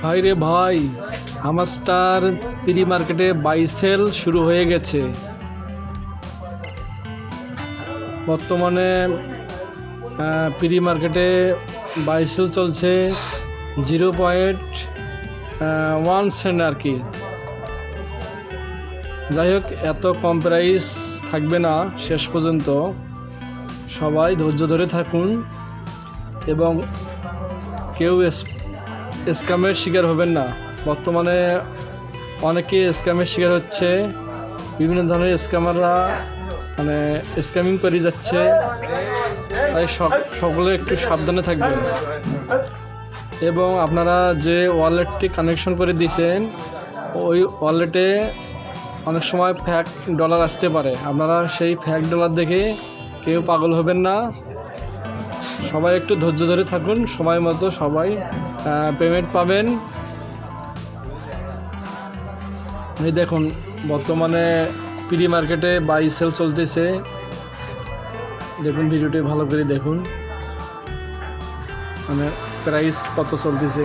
ভাই রে ভাই, হামাস্টার প্রি মার্কেটে বাই সেল শুরু হয়ে গেছে। বর্তমানে প্রি মার্কেটে বাই সেল চলছে 0.1 সেন্ট আর কি। যাই হোক, এত কম প্রাইস থাকবে না শেষ পর্যন্ত। সবাই ধৈর্য ধরে থাকুন এবং কেউ স্ক্যামের শিকার হবেন না। বর্তমানে অনেকে স্ক্যামের শিকার হচ্ছে, বিভিন্ন ধরনের স্ক্যামাররা স্ক্যামিং করে যাচ্ছে। তাই সকলে একটু সাবধানে থাকবেন এবং আপনারা যে ওয়ালেটটি কানেকশন করে দিয়েছেন ওই ওয়ালেটে অনেক সময় ফ্যাক ডলার আসতে পারে। আপনারা সেই ফ্যাক ডলার দেখে কেউ পাগল হবেন না। সবাই একটু ধৈর্য ধরে থাকুন, সময় মতো সবাই পেমেন্ট পাবেন। এই দেখুন, বর্তমানে প্রি মার্কেটে বাই সেল চলতেছে। দেখুন, ভিডিওটি ভালো করে দেখুন, প্রাইস কত চলতেছে।